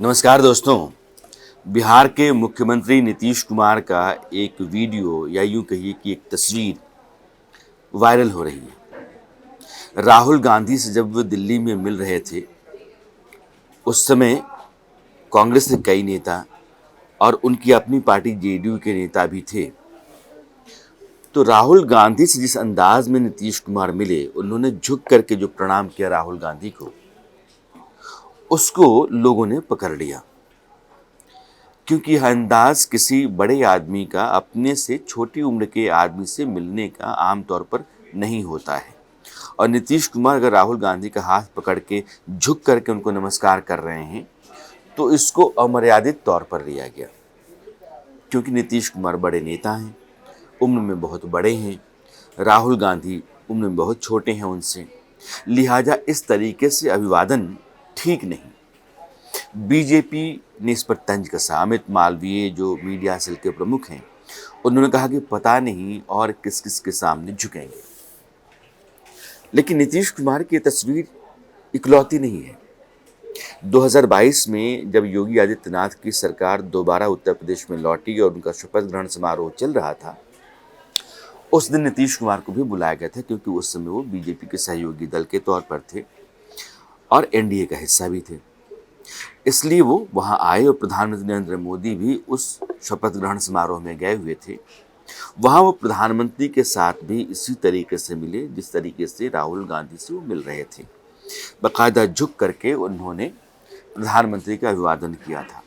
नमस्कार दोस्तों। बिहार के मुख्यमंत्री नीतीश कुमार का एक वीडियो या यूं कहिए कि एक तस्वीर वायरल हो रही है। राहुल गांधी से जब वो दिल्ली में मिल रहे थे, उस समय कांग्रेस के कई नेता और उनकी अपनी पार्टी जेडीयू के नेता भी थे। तो राहुल गांधी से जिस अंदाज में नीतीश कुमार मिले, उन्होंने झुक करके जो प्रणाम किया राहुल गांधी को, उसको लोगों ने पकड़ लिया। क्योंकि यह अंदाज किसी बड़े आदमी का अपने से छोटी उम्र के आदमी से मिलने का आमतौर पर नहीं होता है। और नीतीश कुमार अगर राहुल गांधी का हाथ पकड़ के झुक करके उनको नमस्कार कर रहे हैं, तो इसको अमर्यादित तौर पर लिया गया। क्योंकि नीतीश कुमार बड़े नेता हैं, उम्र में बहुत बड़े हैं, राहुल गांधी उम्र में बहुत छोटे हैं उनसे, लिहाजा इस तरीके से अभिवादन ठीक नहीं। बीजेपी ने इस पर तंज कसा। अमित मालवीय जो मीडिया सेल के प्रमुख हैं, उन्होंने कहा कि पता नहीं और किस किस के सामने झुकेंगे। लेकिन नीतीश कुमार की तस्वीर इकलौती नहीं है। 2022 में जब योगी आदित्यनाथ की सरकार दोबारा उत्तर प्रदेश में लौटी और उनका शपथ ग्रहण समारोह चल रहा था, उस दिन नीतीश कुमार को भी बुलाया गया था, क्योंकि उस समय वो बीजेपी के सहयोगी दल के तौर पर थे और एनडीए का हिस्सा भी थे। इसलिए वो वहाँ आए और प्रधानमंत्री नरेंद्र मोदी भी उस शपथ ग्रहण समारोह में गए हुए थे। वहाँ वो प्रधानमंत्री के साथ भी इसी तरीके से मिले जिस तरीके से राहुल गांधी से वो मिल रहे थे। बाकायदा झुक करके उन्होंने प्रधानमंत्री का अभिवादन किया था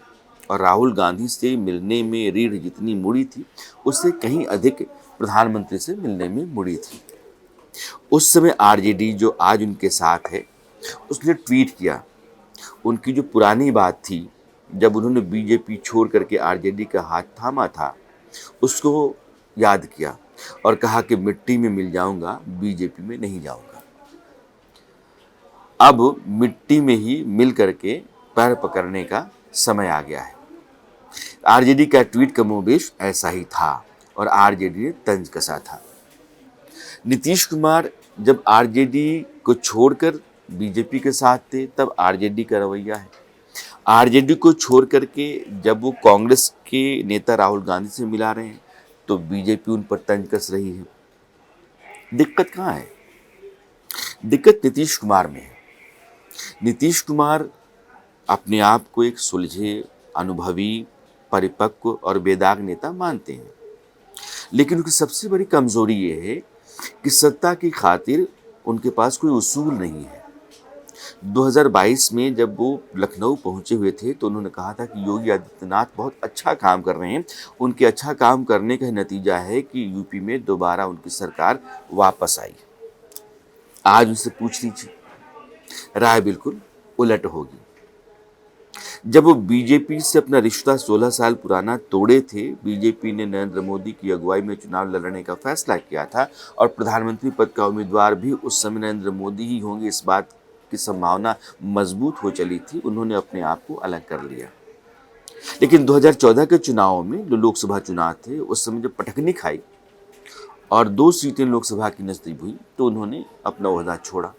और राहुल गांधी से मिलने में रीढ़ जितनी मुड़ी थी, उससे कहीं अधिक प्रधानमंत्री से मिलने में मुड़ी थी। उस समय आरजेडी जो आज उनके साथ है, उसने ट्वीट किया। उनकी जो पुरानी बात थी, जब उन्होंने बीजेपी छोड़ करके आरजेडी का हाथ थामा था, उसको याद किया और कहा कि मिट्टी में मिल जाऊंगा, बीजेपी में नहीं जाऊंगा। अब मिट्टी में ही मिल करके पैर पकड़ने का समय आ गया है। आरजेडी का ट्वीट कमोबेश ऐसा ही था और आरजेडी ने तंज कसा था। नीतीश कुमार जब आरजेडी को छोड़कर बीजेपी के साथ थे, तब आरजेडी का रवैया है। आरजेडी को छोड़ करके जब वो कांग्रेस के नेता राहुल गांधी से मिला रहे हैं, तो बीजेपी उन पर तंज कस रही है। दिक्कत कहाँ है? दिक्कत नीतीश कुमार में है। नीतीश कुमार अपने आप को एक सुलझे, अनुभवी, परिपक्व और बेदाग नेता मानते हैं, लेकिन उनकी सबसे बड़ी कमजोरी ये है कि सत्ता की खातिर उनके पास कोई उसूल नहीं है। 2022 में जब वो लखनऊ पहुंचे हुए थे, तो उन्होंने कहा था कि योगी आदित्यनाथ बहुत अच्छा काम कर रहे हैं। उनके अच्छा काम करने का नतीजा है कि यूपी में दोबारा उनकी सरकार वापस आई। आज उनसे पूछ लीजिए, राय बिल्कुल उलट होगी। जब वो बीजेपी से अपना रिश्ता 16 साल पुराना तोड़े थे, बीजेपी ने नरेंद्र मोदी की अगुवाई में चुनाव लड़ने का फैसला किया था और प्रधानमंत्री पद का उम्मीदवार भी उस समय नरेंद्र मोदी ही होंगे, इस बात की संभावना मजबूत हो चली थी। उन्होंने अपने आप को अलग कर लिया। लेकिन 2014 के चुनाव में, जो लोकसभा चुनाव थे, उस समय जब पटकनी खाई और 2 सीटें लोकसभा की नजदीक हुई, तो उन्होंने अपना ओहदा छोड़ा।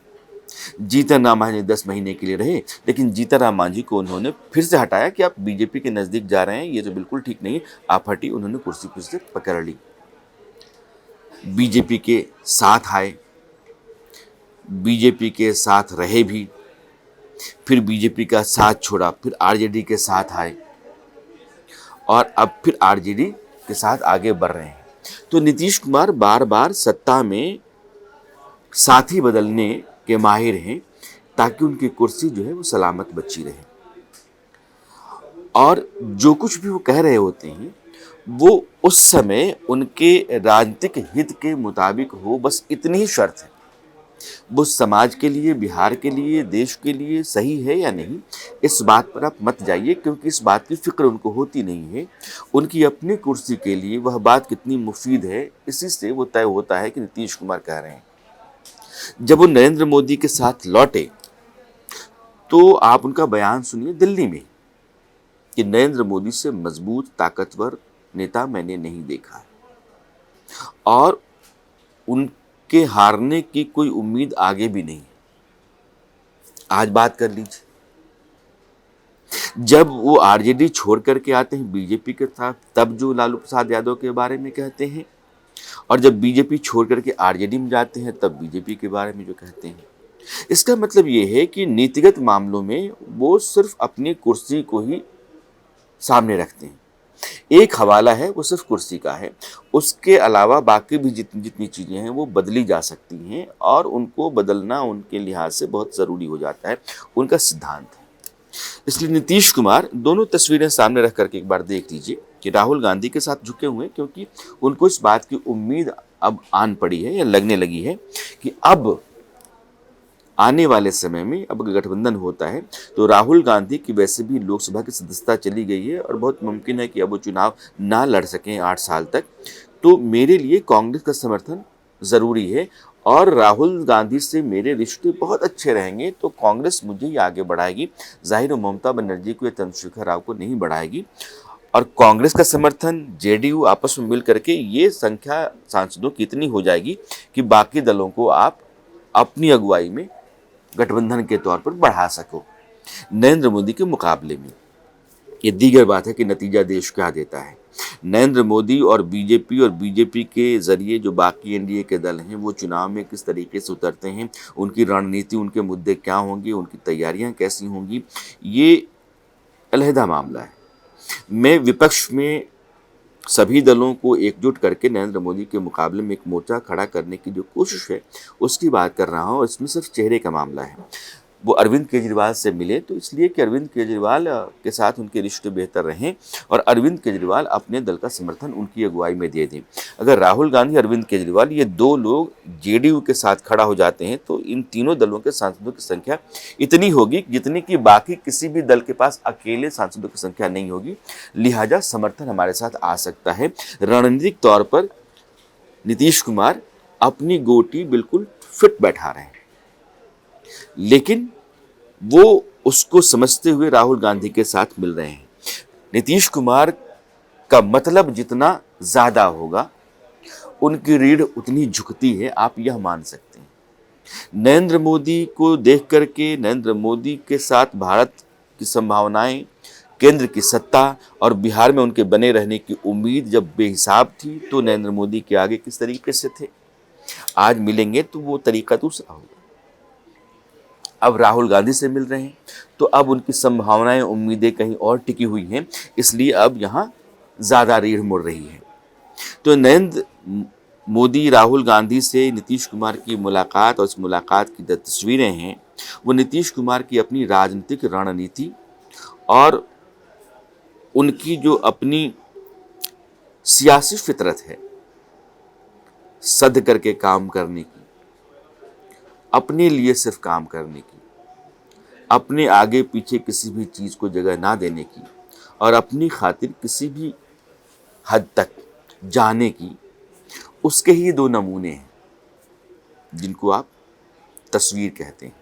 जीतन राम मांझी 10 महीने के लिए रहे, लेकिन जीतन राम मांझी को उन्होंने फिर से हटाया कि आप बीजेपी के नजदीक जा रहे हैं, ये तो बिल्कुल ठीक नहीं, आप हटी। उन्होंने कुर्सी फिर से पकड़ ली, बीजेपी के साथ आए, बीजेपी के साथ रहे भी, फिर बीजेपी का साथ छोड़ा, फिर आरजेडी के साथ आए और अब फिर आरजेडी के साथ आगे बढ़ रहे हैं। तो नीतीश कुमार बार बार सत्ता में साथी बदलने के माहिर हैं, ताकि उनकी कुर्सी जो है वो सलामत बची रहे। और जो कुछ भी वो कह रहे होते हैं, वो उस समय उनके राजनीतिक हित के मुताबिक हो, बस इतनी ही शर्त है। वो समाज के लिए, बिहार के लिए, देश के लिए सही है या नहीं, इस बात पर आप मत जाइए, क्योंकि इस बात की फिक्र उनको होती नहीं है। उनकी अपनी कुर्सी के लिए वह बात कितनी मुफीद है, इसी से वो तय होता है कि नीतीश कुमार कह रहे हैं। जब वो नरेंद्र मोदी के साथ लौटे, तो आप उनका बयान सुनिए दिल्ली में कि नरेंद्र मोदी से मजबूत, ताकतवर नेता मैंने नहीं देखा और उनके हारने की कोई उम्मीद आगे भी नहीं। आज बात कर लीजिए। जब वो आरजेडी छोड़ करके आते हैं बीजेपी के साथ, तब जो लालू प्रसाद यादव के बारे में कहते हैं, और जब बीजेपी छोड़ करके आरजेडी में जाते हैं तब बीजेपी के बारे में जो कहते हैं। इसका मतलब ये है कि नीतिगत मामलों में वो सिर्फ अपनी कुर्सी को ही सामने रखते हैं। एक हवाला है, वो सिर्फ कुर्सी का है, उसके अलावा बाकी भी जितनी जितनी चीज़ें हैं वो बदली जा सकती हैं, और उनको बदलना उनके लिहाज से बहुत ज़रूरी हो जाता है, उनका सिद्धांत है। इसलिए नीतीश कुमार दोनों तस्वीरें सामने रख करके एक बार देख लीजिए कि राहुल गांधी के साथ झुके हुए हैं, क्योंकि उनको इस बात की उम्मीद अब आन पड़ी है या लगने लगी है कि अब आने वाले समय में अब गठबंधन होता है तो राहुल गांधी की वैसे भी लोकसभा की सदस्यता चली गई है और बहुत मुमकिन है कि अब वो चुनाव ना लड़ सकें 8 साल तक। तो मेरे लिए कांग्रेस का समर्थन ज़रूरी है, और राहुल गांधी से मेरे रिश्ते बहुत अच्छे रहेंगे तो कांग्रेस मुझे ही आगे बढ़ाएगी, ज़ाहिर है ममता बनर्जी को या चंद्रशेखर राव को नहीं बढ़ाएगी। और कांग्रेस का समर्थन, जेडीयू आपस में मिल करके ये संख्या सांसदों की इतनी हो जाएगी कि बाकी दलों को आप अपनी अगुवाई में गठबंधन के तौर पर बढ़ा सको नरेंद्र मोदी के मुकाबले में। ये दीगर बात है कि नतीजा देश क्या देता है। नरेंद्र मोदी और बीजेपी के जरिए जो बाकी एनडीए के दल हैं वो चुनाव में किस तरीके से उतरते हैं, उनकी रणनीति, उनके मुद्दे क्या होंगे, उनकी तैयारियां कैसी होंगी, ये अलहदा मामला है। मैं विपक्ष में सभी दलों को एकजुट करके नरेंद्र मोदी के मुकाबले में एक मोर्चा खड़ा करने की जो कोशिश है उसकी बात कर रहा हूँ। इसमें सिर्फ चेहरे का मामला है। वो अरविंद केजरीवाल से मिले तो इसलिए कि अरविंद केजरीवाल के साथ उनके रिश्ते बेहतर रहें और अरविंद केजरीवाल अपने दल का समर्थन उनकी अगुवाई में दे दें। अगर राहुल गांधी, अरविंद केजरीवाल ये दो लोग जेडीयू के साथ खड़ा हो जाते हैं तो इन तीनों दलों के सांसदों की संख्या इतनी होगी जितनी कि बाकी किसी भी दल के पास अकेले सांसदों की संख्या नहीं होगी। लिहाजा समर्थन हमारे साथ आ सकता है। रणनीतिक तौर पर नीतीश कुमार अपनी गोटी बिल्कुल फिट बैठा रहे हैं, लेकिन वो उसको समझते हुए राहुल गांधी के साथ मिल रहे हैं। नीतीश कुमार का मतलब जितना ज़्यादा होगा उनकी रीढ़ उतनी झुकती है, आप यह मान सकते हैं। नरेंद्र मोदी को देख करके, नरेंद्र मोदी के साथ भारत की संभावनाएं, केंद्र की सत्ता और बिहार में उनके बने रहने की उम्मीद जब बेहिसाब थी तो नरेंद्र मोदी के आगे किस तरीके से थे। आज मिलेंगे तो वो तरीका दूसरा होगा। अब राहुल गांधी से मिल रहे हैं तो अब उनकी संभावनाएं, उम्मीदें कहीं और टिकी हुई हैं, इसलिए अब यहाँ ज़्यादा रीढ़ मुड़ रही है। तो नरेंद्र मोदी, राहुल गांधी से नीतीश कुमार की मुलाकात और इस मुलाकात की जो तस्वीरें हैं वो नीतीश कुमार की अपनी राजनीतिक रणनीति और उनकी जो अपनी सियासी फितरत है, सद करके काम करने की, अपने लिए सिर्फ काम करने की, अपने आगे पीछे किसी भी चीज़ को जगह ना देने की और अपनी खातिर किसी भी हद तक जाने की, उसके ही दो नमूने हैं जिनको आप तस्वीर कहते हैं।